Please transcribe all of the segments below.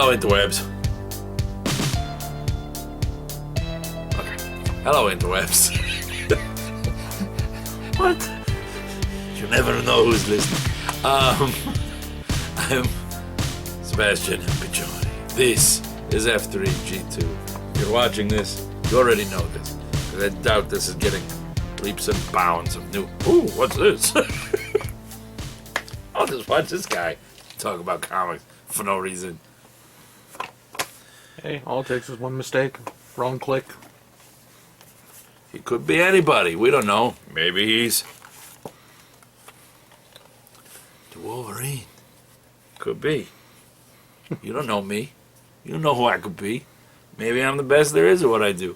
Hello, interwebs. Okay. Hello, interwebs. What? You never know who's listening. I'm Sebastian Piccioni. This is F3G2. If you're watching this, you already know this. Because I doubt this is getting leaps and bounds of new... Ooh, what's this? I'll just watch this guy talk about comics for no reason. Hey, all it takes is one mistake. Wrong click. He could be anybody. We don't know. Maybe he's... the Wolverine. Could be. You don't know me. You don't know who I could be. Maybe I'm the best there is at what I do.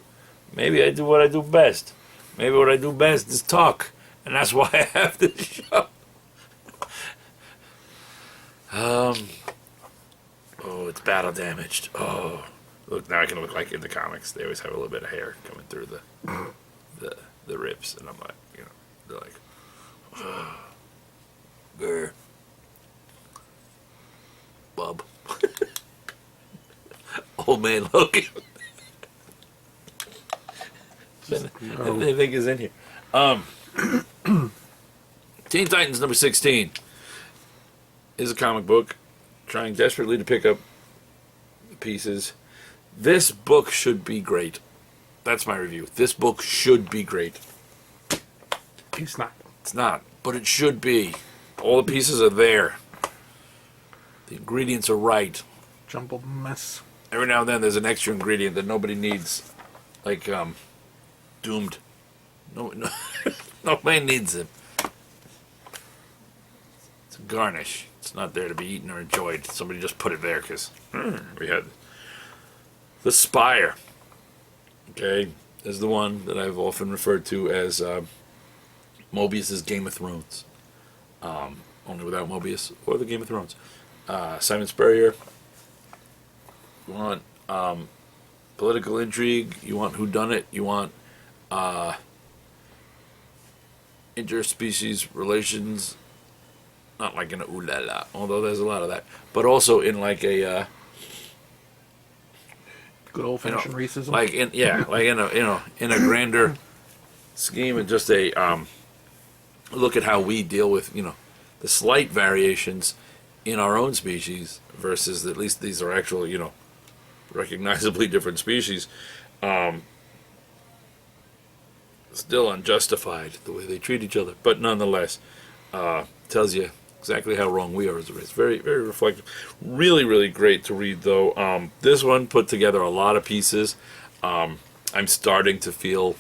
Maybe I do what I do best. Maybe what I do best is talk. And that's why I have this show. Oh, it's battle damaged. Oh, look, now I can look like in the comics. They always have a little bit of hair coming through the ribs. And I'm like, you know, they're like, grr. Bub. Old Man Logan. They think is in here. Teen Titans number 16 is a comic book trying desperately to pick up the pieces. This book should be great. That's my review. This book should be great. It's not. It's not, but it should be. All the pieces are there. The ingredients are right. Jumbled mess. Every now and then there's an extra ingredient that nobody needs. Like, Doomed. No, nobody needs it. It's a garnish. It's not there to be eaten or enjoyed. Somebody just put it there because we had the Spire. Okay, is the one that I've often referred to as Mobius's Game of Thrones. Only without Mobius or the Game of Thrones. Simon Spurrier. You want political intrigue. You want whodunit. You want interspecies relations, not like in a ooh la la, although there's a lot of that, but also in like a good old fashioned racism. Like in like in a in a grander scheme, and just a look at how we deal with the slight variations in our own species versus at least these are actual recognizably different species. Still unjustified the way they treat each other, but nonetheless tells you exactly how wrong we are as a race. Very, very reflective. Really, really great to read, though. This one put together a lot of pieces. I'm starting to feel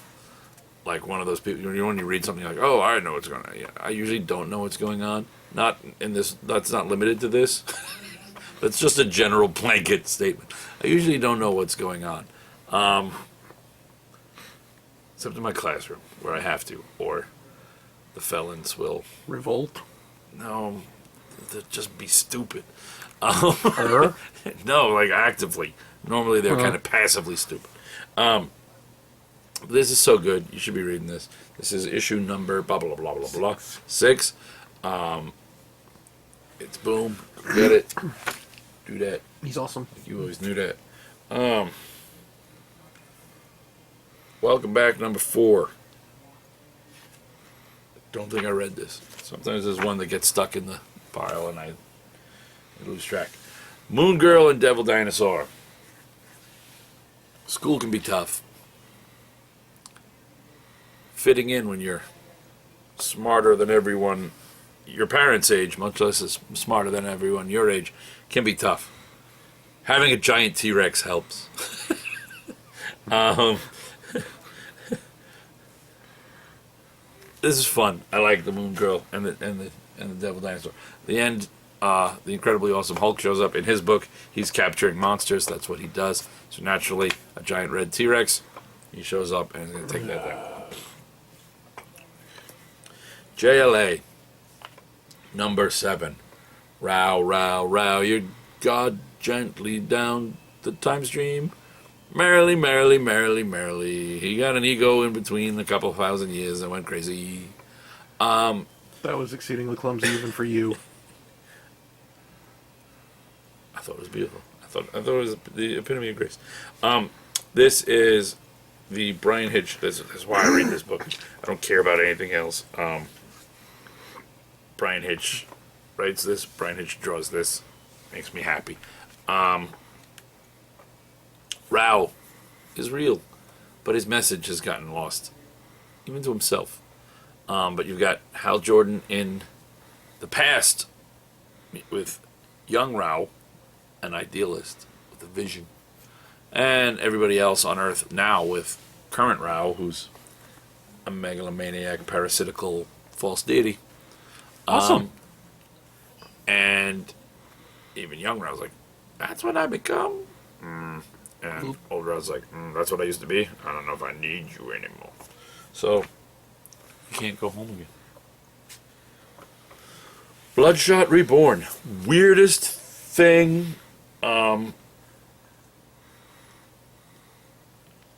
like one of those people. When you read something like, "Oh, I know what's going on." Yeah, I usually don't know what's going on. Not in this. That's not limited to this. That's just a general blanket statement. I usually don't know what's going on. Except in my classroom, where I have to, or the felons will... Revolt? No, they'll just be stupid. No, like actively. Normally they're kind of passively stupid. This is so good. You should be reading this. This is issue number blah, blah, blah, blah, blah, 6. It's boom. Get it. Do that. He's awesome. You always knew that. Welcome back, number 4. Don't think I read this. Sometimes there's one that gets stuck in the pile and I lose track. Moon Girl and Devil Dinosaur. School can be tough. Fitting in when you're smarter than everyone your parents' age, much less smarter than everyone your age, can be tough. Having a giant T-Rex helps. This is fun. I like the Moon Girl and the Devil Dinosaur. The end, the incredibly awesome Hulk shows up. In his book, he's capturing monsters. That's what he does. So naturally, a giant red T-Rex, he shows up and he's going to take that down. JLA, number 7. Row, row, row your God gently down the time stream. Merrily, merrily, merrily, merrily. He got an ego in between a couple thousand years and went crazy. That was exceedingly clumsy even for you. I thought it was beautiful. I thought it was the epitome of grace. This is the Brian Hitch. This is why I read this book. I don't care about anything else. Brian Hitch writes this. Brian Hitch draws this. Makes me happy. Rao is real, but his message has gotten lost, even to himself. But you've got Hal Jordan in the past with young Rao, an idealist with a vision, and everybody else on Earth now with current Rao, who's a megalomaniac, parasitical, false deity. Awesome. And even young Rao's like, that's what I become? And old Rao's like, that's what I used to be? I don't know if I need you anymore. So, you can't go home again. Bloodshot Reborn. Weirdest thing.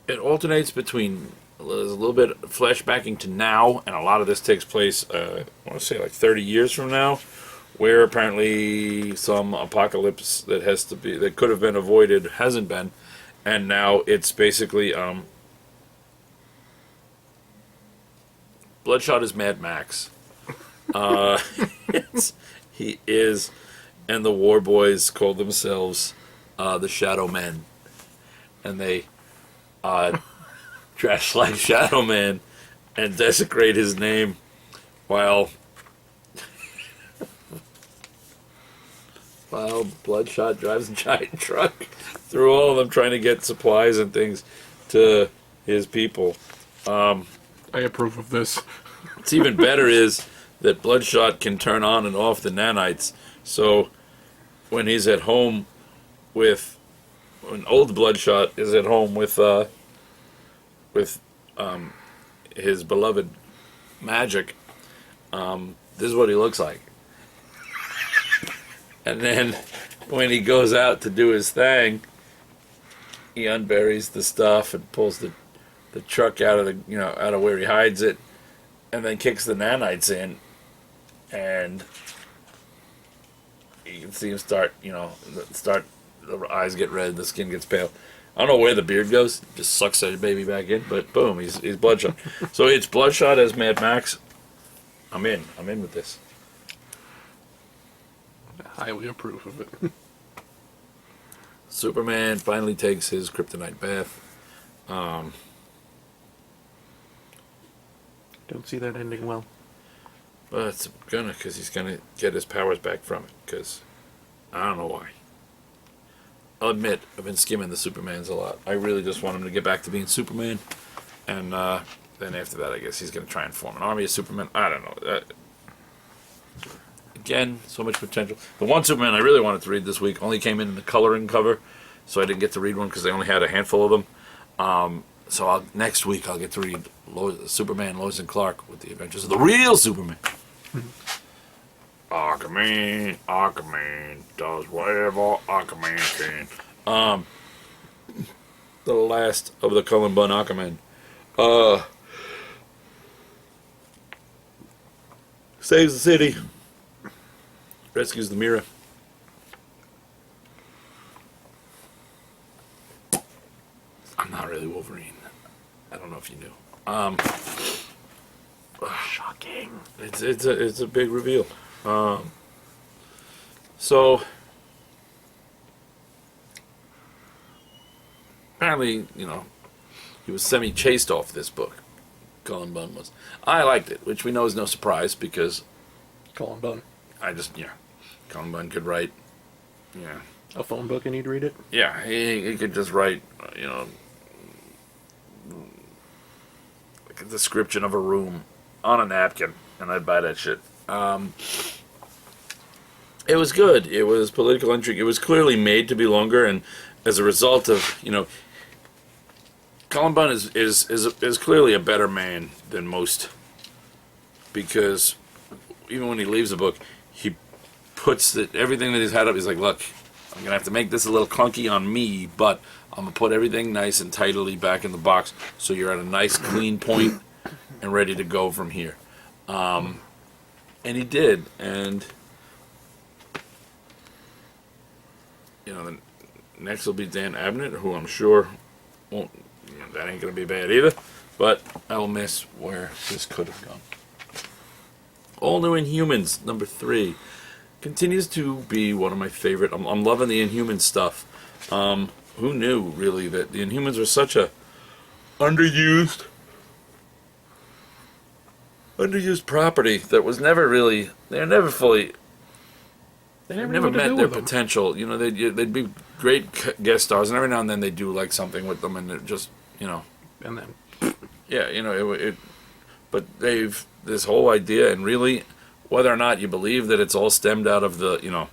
It alternates between, there's a little bit of flashbacking to now, and a lot of this takes place, I want to say like 30 years from now, where apparently some apocalypse that could have been avoided hasn't been, and now it's basically, Bloodshot is Mad Max. He is, and the War Boys call themselves the Shadow Men, and they trash like Shadow Man and desecrate his name while Bloodshot drives a giant truck through all of them trying to get supplies and things to his people. I approve of this. What's even better is that Bloodshot can turn on and off the nanites, so when he's at home when old Bloodshot is at home with his beloved Magic, this is what he looks like. And then when he goes out to do his thing, he unburies the stuff and pulls the truck out of out of where he hides it, and then kicks the nanites in, and you can see him start, the eyes get red, the skin gets pale. I don't know where the beard goes. Just sucks that baby back in, but boom, he's Bloodshot. So it's Bloodshot as Mad Max. I'm in with this. I highly approve of it. Superman finally takes his kryptonite bath. Don't see that ending well. But it's because he's gonna get his powers back from it. Because I don't know why. I'll admit, I've been skimming the Supermans a lot. I really just want him to get back to being Superman, and then after that, I guess he's gonna try and form an army of Superman. I don't know. Again, so much potential. The one Superman I really wanted to read this week only came in the coloring cover, so I didn't get to read one because they only had a handful of them. So next week I'll get to read Superman, Lois and Clark with the Adventures of the real Superman. Aquaman does whatever Aquaman can. The last of the Cullen Bunn Aquaman. Saves the city. Rescues the Mira. I'm not really Wolverine. I don't know if you knew. Shocking. It's a big reveal. So apparently, he was semi-chased off this book. Cullen Bunn was. I liked it, which we know is no surprise because Cullen Bunn. Cullen Bunn could write, A phone book and you'd read it? Yeah, he could just write, like a description of a room on a napkin, and I'd buy that shit. It was good. It was political intrigue. It was clearly made to be longer, and as a result of, Cullen Bunn is clearly a better man than most, because even when he leaves the book, he puts everything that he's had up. He's like, look, I'm gonna have to make this a little clunky on me, but I'm gonna put everything nice and tidily back in the box, so you're at a nice clean point and ready to go from here. And he did, and next will be Dan Abnett, who I'm sure won't. That ain't gonna be bad either. But I will miss where this could have gone. All New Inhumans #3 continues to be one of my favorite. I'm loving the Inhuman stuff. Who knew really that the Inhumans are such a underused property that was never really. They're never fully. They Never met their potential. You know, they'd be great guest stars, and every now and then they do like something with them, and they're just, you know. And then, Yeah, you know, but they've this whole idea, and really, whether or not you believe that it's all stemmed out of the, you know,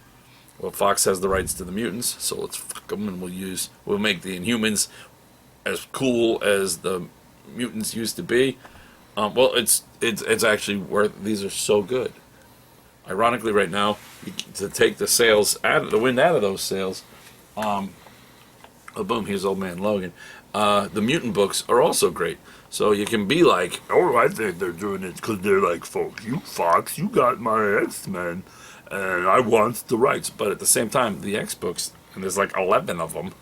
well, Fox has the rights to the mutants, so let's fuck them, and we'll make the Inhumans as cool as the mutants used to be. Well, it's actually worth. These are so good. Ironically, right now, to take the sales the wind out of those sales, oh boom, here's old man Logan. The mutant books are also great. So you can be like, oh, I think they're doing it because they're like, you Fox, you got my X-Men, and I want the rights. But at the same time, the X books, and there's like 11 of them,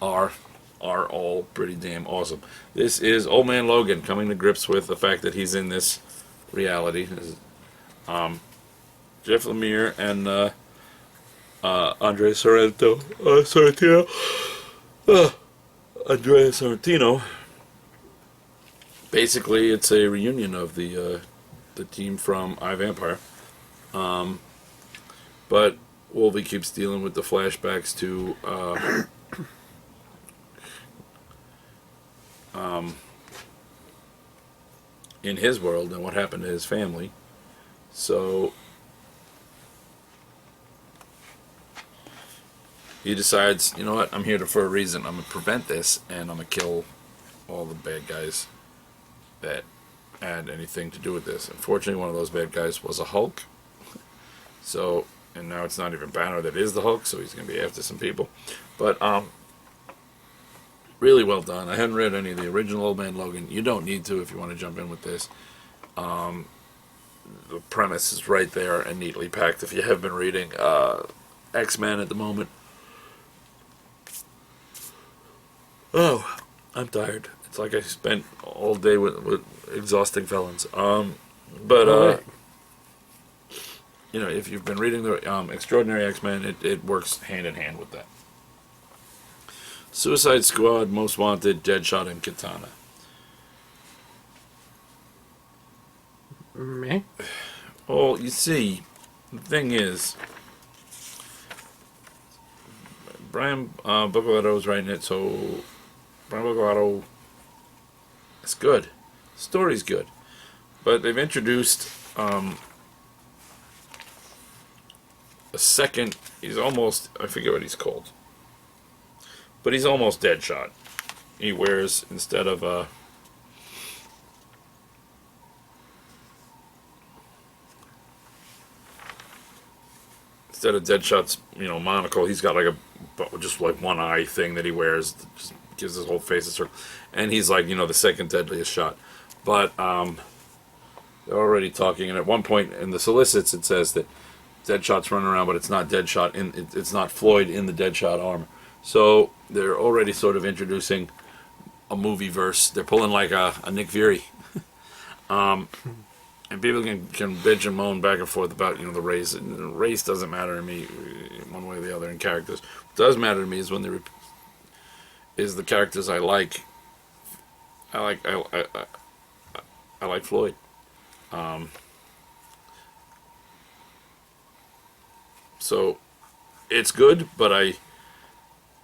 are all pretty damn awesome. This is old man Logan coming to grips with the fact that he's in this reality. Jeff Lemire and Andrea Sorrentino. Andrea Sorrentino. Basically, it's a reunion of the team from iVampire. But Wolvie keeps dealing with the flashbacks to in his world and what happened to his family. So he decides, you know what, I'm here for a reason. I'm going to prevent this, and I'm going to kill all the bad guys that had anything to do with this. Unfortunately, one of those bad guys was a Hulk. So, and now it's not even Banner that is the Hulk, so he's going to be after some people. But, really well done. I hadn't read any of the original Old Man Logan. You don't need to if you want to jump in with this. The premise is right there and neatly packed if you have been reading X-Men at the moment. Oh, I'm tired. It's like I spent all day with exhausting felons. You know, if you've been reading the Extraordinary X-Men, it works hand in hand with that. Suicide Squad, Most Wanted, Deadshot, and Katana. meh. Well, you see, the thing is, Brian Buccoletto's writing it, so Brian Buccoletto, it's good. The story's good. But they've introduced a second, he's almost, I forget what he's called, but he's almost Deadshot. He wears, instead of Deadshot's, you know, monocle, he's got like just like one eye thing that he wears, that just gives his whole face a circle, and he's like, you know, the second deadliest shot. But they're already talking, and at one point in the solicits it says that Deadshot's running around, but it's not Deadshot it's not Floyd in the Deadshot armor. So they're already sort of introducing a movie verse. They're pulling like a Nick Fury. And people can bitch and moan back and forth about, you know, the race. And the race doesn't matter to me one way or the other in characters. What does matter to me is when is the characters I like. I like Floyd. So it's good, but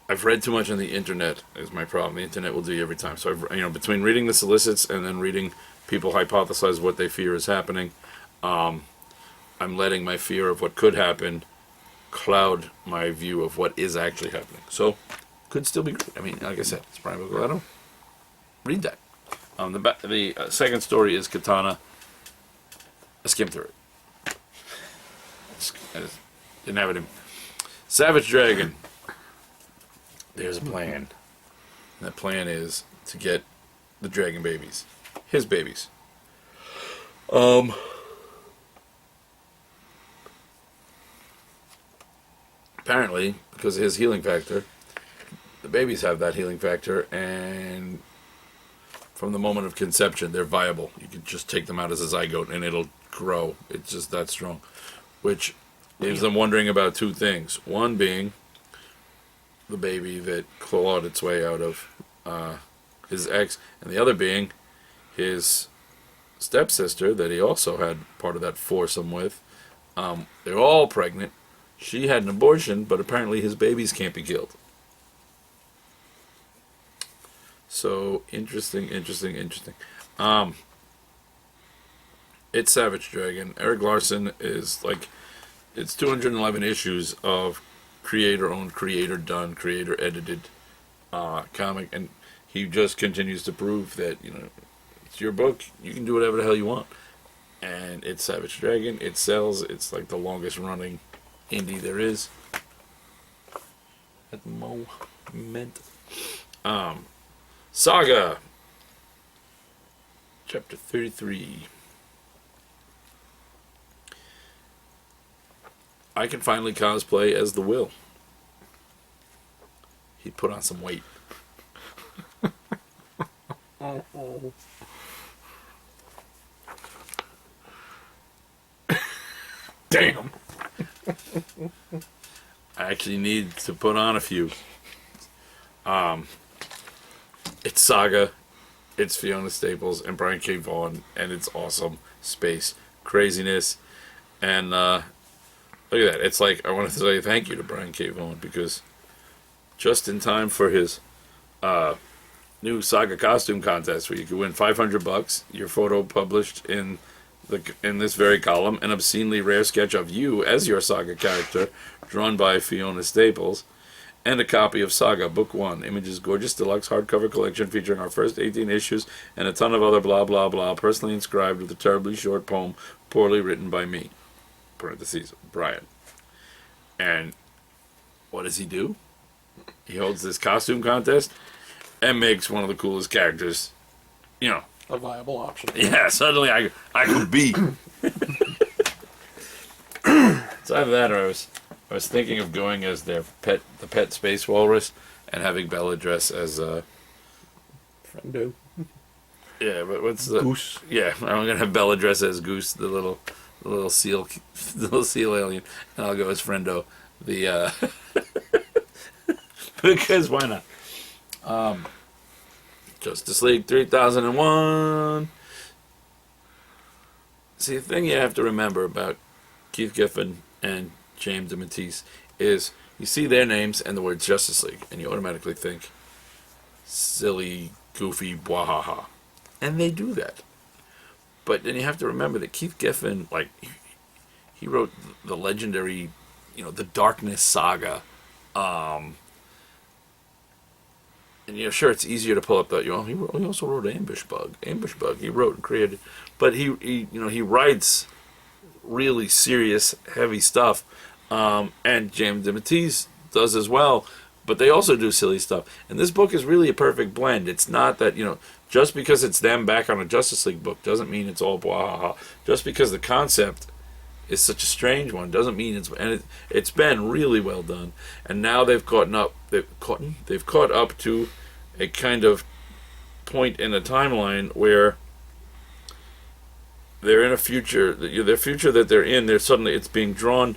I've read too much on the internet is my problem. The internet will do you every time. So between reading the solicits and then reading people hypothesize what they fear is happening, I'm letting my fear of what could happen cloud my view of what is actually happening. So could still be great. I mean, like I said, it's Brian Buccoletto. Read that. The second story is Katana. I skimmed through it. I just didn't have it in. Savage Dragon. There's a plan. And that plan is to get the dragon babies. His babies. apparently, because of his healing factor, the babies have that healing factor, and from the moment of conception, they're viable. You can just take them out as a zygote, and it'll grow. It's just that strong. Which leaves them wondering about two things. One being the baby that clawed its way out of his ex, and the other being his stepsister that he also had part of that foursome with. They're all pregnant. She had an abortion, but apparently his babies can't be killed. So, interesting. It's Savage Dragon. Eric Larson is like, it's 211 issues of creator-owned, creator-done, creator-edited comic, and he just continues to prove that, it's your book, you can do whatever the hell you want. And it's Savage Dragon, it sells, it's like the longest running indie there is at the moment. Saga, chapter 33. I can finally cosplay as the Will. He put on some weight. Damn. I actually need to put on a few. It's Saga, it's Fiona Staples and Brian K. Vaughan, and it's awesome. Space, craziness, and look at that. It's like, I want to say thank you to Brian K. Vaughan, because just in time for his new Saga costume contest, where you can win $500, your photo published in this very column, an obscenely rare sketch of you as your Saga character, drawn by Fiona Staples, and a copy of Saga, Book 1, Images Gorgeous Deluxe Hardcover Collection featuring our first 18 issues and a ton of other blah blah blah, personally inscribed with a terribly short poem, poorly written by me. Parentheses, Brian. And what does he do? He holds this costume contest and makes one of the coolest characters, A viable option. Yeah, suddenly I could be. So either that, or I was thinking of going as the pet space walrus, and having Bella dress as Friendo. Yeah, but what's the Goose? Yeah, I'm gonna have Bella dress as Goose, the little seal, the little seal alien, and I'll go as Friendo, the because why not? Justice League 3001. See, the thing you have to remember about Keith Giffen and James DeMatteis is you see their names and the word Justice League, and you automatically think silly, goofy, bwahaha. And they do that. But then you have to remember that Keith Giffen, he wrote the legendary, the Darkness Saga. And sure, it's easier to pull up that. He also wrote Ambush Bug. He wrote and created, but he writes really serious, heavy stuff. And James DeMatteis does as well, but they also do silly stuff. And this book is really a perfect blend. It's not that just because it's them back on a Justice League book doesn't mean it's all blah. Just because the concept is such a strange one doesn't mean it's been really well done. And now they've caught up to a kind of point in a timeline where they're in a future, their future that they're in, it's being drawn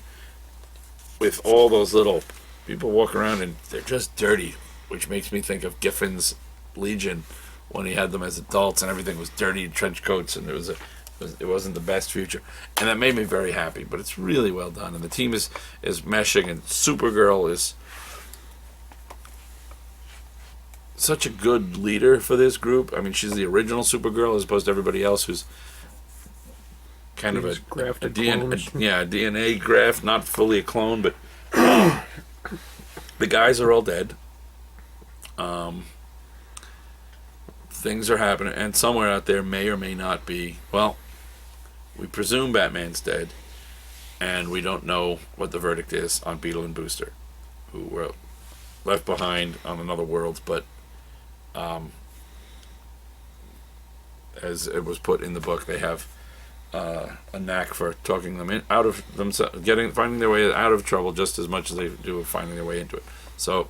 with all those little people walk around and they're just dirty, which makes me think of Giffen's Legion when he had them as adults and everything was dirty, trench coats, and it wasn't the best future. And that made me very happy, but it's really well done, and the team is meshing, and Supergirl is such a good leader for this group. I mean, she's the original Supergirl as opposed to everybody else who's kind of a DNA graft, not fully a clone, but the guys are all dead. Things are happening, and somewhere out there may or may not be, well, we presume Batman's dead, and we don't know what the verdict is on Beetle and Booster, who were left behind on another world, but as it was put in the book, they have a knack for talking them out of themselves, finding their way out of trouble just as much as they do of finding their way into it. So,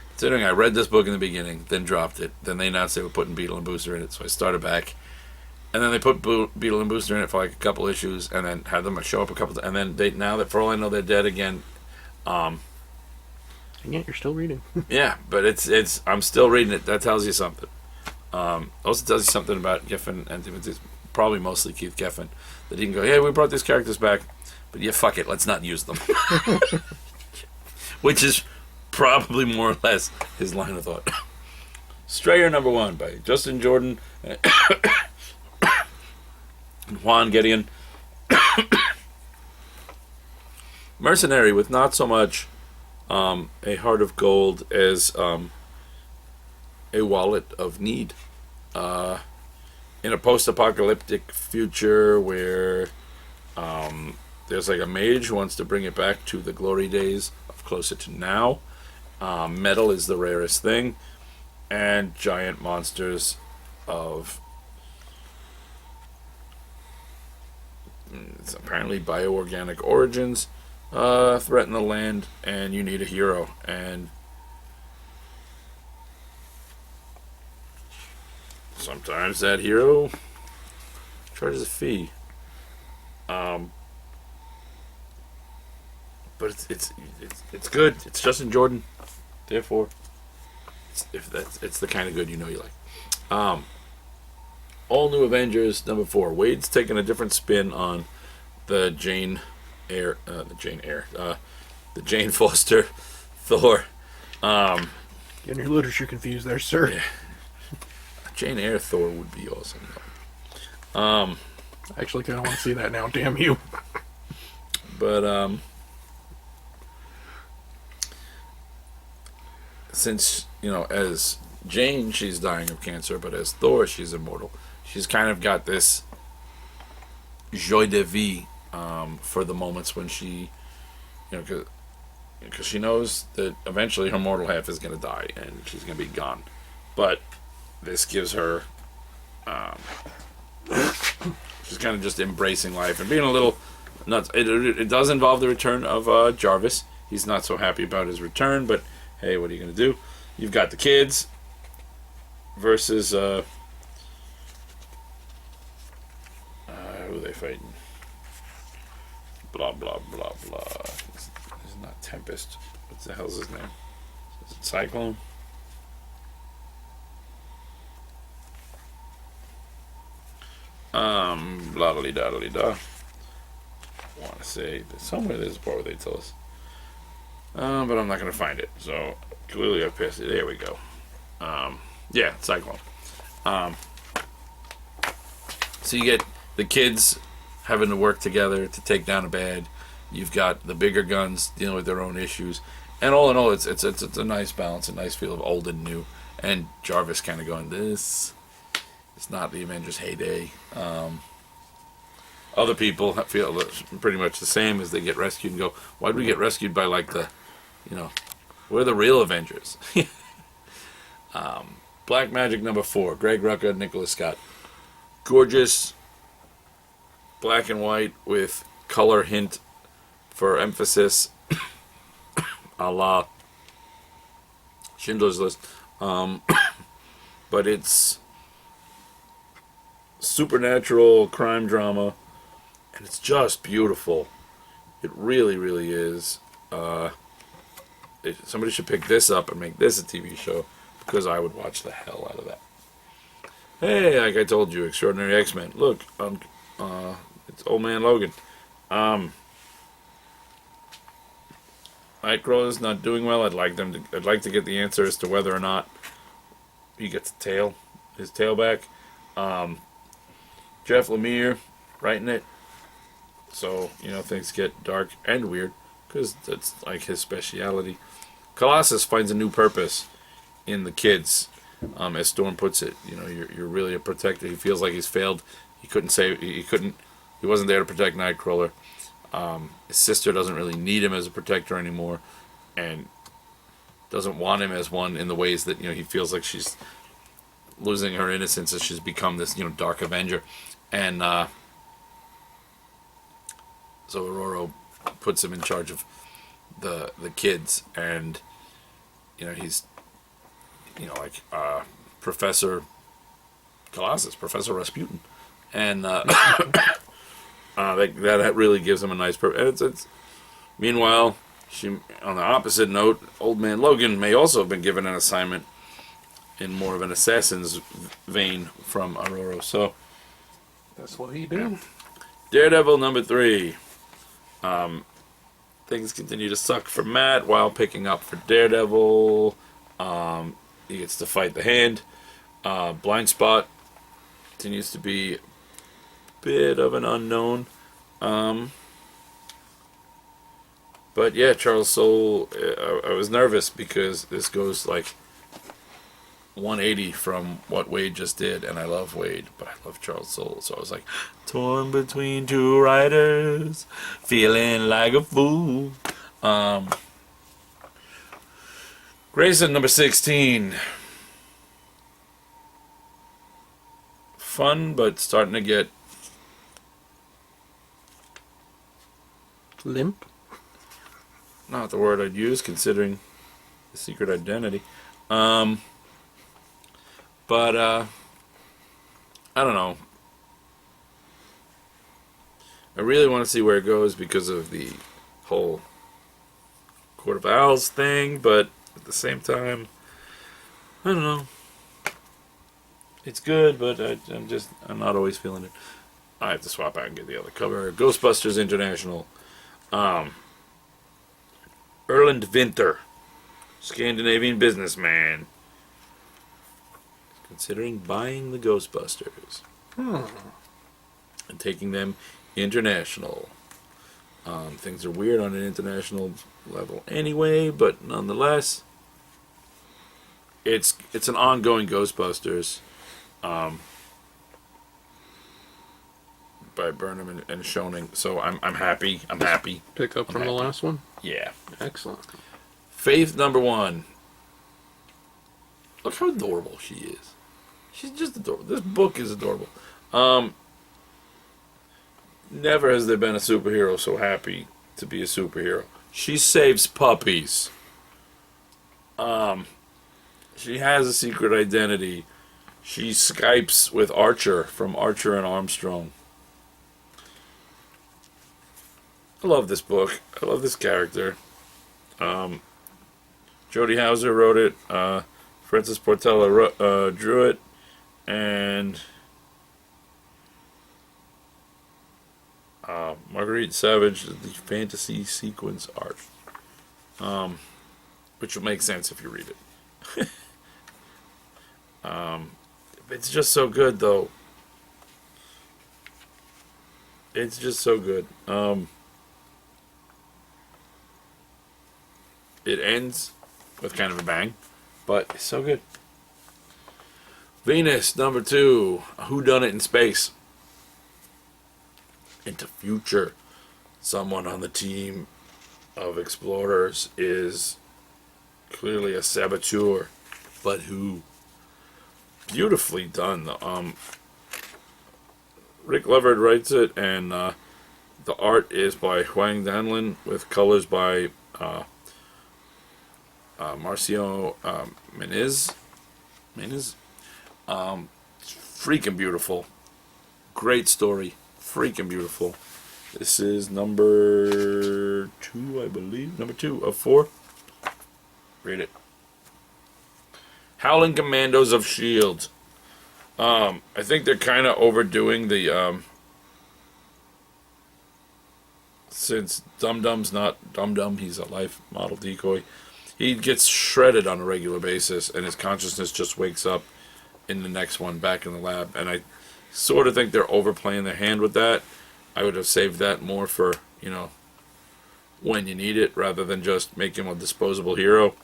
considering I read this book in the beginning, then dropped it, then they announced they were putting Beetle and Booster in it, so I started back, and then they put Beetle and Booster in it for like a couple issues, and then had them show up a couple, and then now that for all I know they're dead again. And yet you're still reading. Yeah, but it's I'm still reading it. That tells you something. Also tells you something about Giffen and Timothy's, probably mostly Keith Giffen, that he can go, yeah, we brought these characters back, but yeah, fuck it, let's not use them. Which is probably more or less his line of thought. Strayer #1 by Justin Jordan and Juan Gedeon. Mercenary with not so much a heart of gold as a wallet of need. In a post-apocalyptic future where there's like a mage who wants to bring it back to the glory days of closer to now. Metal is the rarest thing, and giant monsters of it's apparently bioorganic origins threaten the land, and you need a hero. And sometimes that hero charges a fee. But it's good. It's Justin Jordan. Therefore, it's the kind of good you know you like. All New Avengers #4. Wade's taking a different spin on the Jane Foster Thor. Getting your literature confused there, sir. Yeah. Jane Eyre Thor would be awesome. I actually kind of want to see that now. Damn you. But since as Jane, she's dying of cancer, but as Thor, she's immortal. She's kind of got this joie de vie for the moments when she, because she knows that eventually her mortal half is going to die and she's going to be gone. But this gives her, she's kind of just embracing life and being a little nuts. It does involve the return of Jarvis. He's not so happy about his return, but hey, what are you going to do? You've got the kids versus who are they fighting? Blah blah blah blah. It's not Tempest. What the hell's his name? Is it Cyclone? Blah da da da da. I want to say that somewhere there's a part where they tell us, but I'm not going to find it. So clearly I passed it. There we go. Yeah, Cyclone. So you get the kids having to work together to take down a bad. You've got the bigger guns dealing with their own issues, and all in all, it's a nice balance, a nice feel of old and new. And Jarvis kind of going, this is not the Avengers' heyday. Other people feel pretty much the same as they get rescued and go, why did we get rescued by like the, we're the real Avengers. Black Magic #4, Greg Rucka, Nicholas Scott. Gorgeous black and white with color hint for emphasis, a la Schindler's List. But it's supernatural crime drama, and it's just beautiful. It really, really is. Somebody should pick this up and make this a TV show, because I would watch the hell out of that. Hey, like I told you, Extraordinary X-Men. Look, it's old Man Logan. Nightcrawler's not doing well. I'd like to get the answer as to whether or not he gets his tail back. Jeff Lemire writing it, so things get dark and weird because that's like his speciality. Colossus finds a new purpose in the kids, as Storm puts it. You're really a protector. He feels like he's failed. He wasn't there to protect Nightcrawler. His sister doesn't really need him as a protector anymore, and doesn't want him as one in the ways that he feels like she's losing her innocence as she's become this, dark Avenger. And so Aurora puts him in charge of the kids, and he's like Professor Colossus, Professor Rasputin, and that really gives him a nice purpose. And it's meanwhile, she, on the opposite note, Old Man Logan may also have been given an assignment in more of an assassin's vein from Aurora. So That's what he do. Daredevil number 3. Things continue to suck for Matt while picking up for Daredevil. He gets to fight the Hand. Blind Spot continues to be a bit of an unknown. But yeah, Charles Soule, I was nervous because this goes like 180 from what Wade just did, and I love Wade, but I love Charles Soule, so I was like, torn between two writers, feeling like a fool. Grayson number 16. Fun, but starting to get Limp? not the word I'd use considering the secret identity. But I don't know. I really want to see where it goes because of the whole Court of Owls thing, but at the same time, I don't know. It's good, but I'm not always feeling it. I have to swap out and get the other cover. Ghostbusters International. Erland Winter, Scandinavian businessman, considering buying the Ghostbusters and taking them international. Things are weird on an international level anyway, but nonetheless, it's an ongoing Ghostbusters by Burnham and Schoening. So I'm happy. I'm happy. Pick up from the last one? Yeah. Excellent. Faith number 1. Look how adorable she is. She's just adorable. This book is adorable. Never has there been a superhero so happy to be a superhero. She saves puppies. She has a secret identity. She Skypes with Archer from Archer and Armstrong. I love this book. I love this character. Jody Hauser wrote it. Francis Portela drew it. And Marguerite Savage did the fantasy sequence art. Which will make sense if you read it. It's just so good, though. It's just so good. It ends with kind of a bang, but it's so good. Venus, number 2. A Whodunit in Space. Into future. Someone on the team of explorers is clearly a saboteur, but who? Beautifully done. Rick Leverd writes it, and the art is by Huang Danlin with colors by Marcio Meniz. Freaking beautiful. Great story. Freaking beautiful. This is number 2, I believe. Number 2 of 4. Read it. Howlin Commandos of S.H.I.E.L.D. I think they're kind of overdoing the since Dum Dum's not Dum Dum, he's a life model decoy. He gets shredded on a regular basis, and his consciousness just wakes up in the next one back in the lab. And I sort of think they're overplaying their hand with that. I would have saved that more for, when you need it, rather than just make him a disposable hero.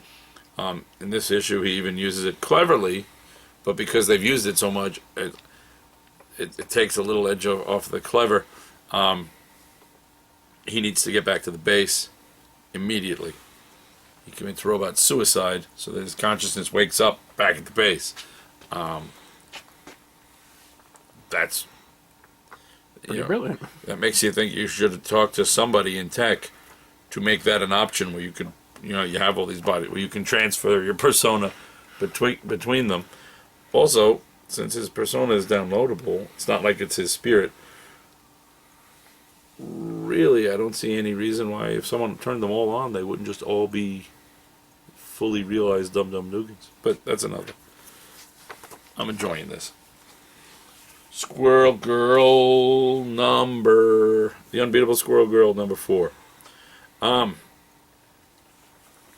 In this issue, he even uses it cleverly, but because they've used it so much, it takes a little edge off the clever. He needs to get back to the base immediately. He commits robot suicide so that his consciousness wakes up back at the base. that's Pretty brilliant. That makes you think you should talk to somebody in tech to make that an option where you could, you have all these bodies where you can transfer your persona between them. Also, since his persona is downloadable, it's not like it's his spirit. Really, I don't see any reason why if someone turned them all on, they wouldn't just all be fully realized Dum Dum Dugans. But that's another. I'm enjoying this. Squirrel Girl The Unbeatable Squirrel Girl number 4.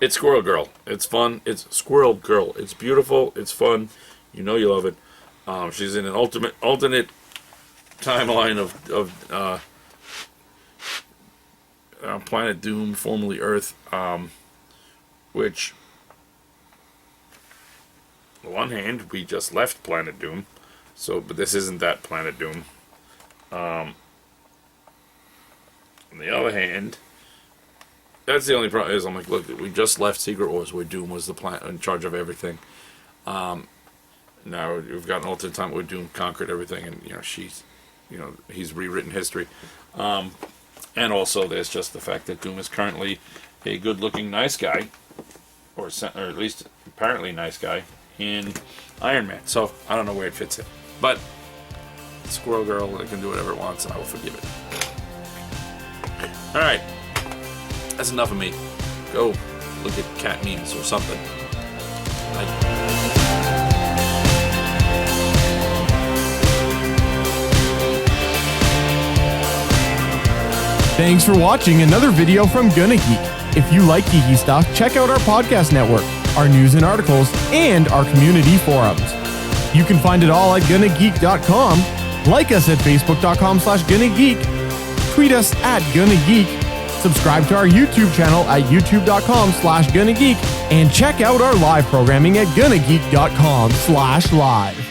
It's Squirrel Girl. It's fun. It's Squirrel Girl. It's beautiful. It's fun. You love it. She's in an alternate timeline of Planet Doom, formerly Earth, which, on the one hand, we just left Planet Doom. But this isn't that Planet Doom. On the other hand, that's the only problem. Is I'm like, look, we just left Secret Wars where Doom was the planet in charge of everything. Now we've got an alternate time where Doom conquered everything, and he's rewritten history. And also, there's just the fact that Doom is currently a good-looking, nice guy, or at least apparently nice guy in Iron Man. So I don't know where it fits in. But Squirrel Girl, it can do whatever it wants, and I will forgive it. Alright. That's enough of me. Go look at cat memes or something. Thanks for watching another video from Gonna Geek. If you like geeky stuff, check out our podcast network, our news and articles, and our community forums. You can find it all at GonnaGeek.com, like us at Facebook.com/GonnaGeek, tweet us at GonnaGeek, subscribe to our YouTube channel at YouTube.com/GonnaGeek, and check out our live programming at GonnaGeek.com/live.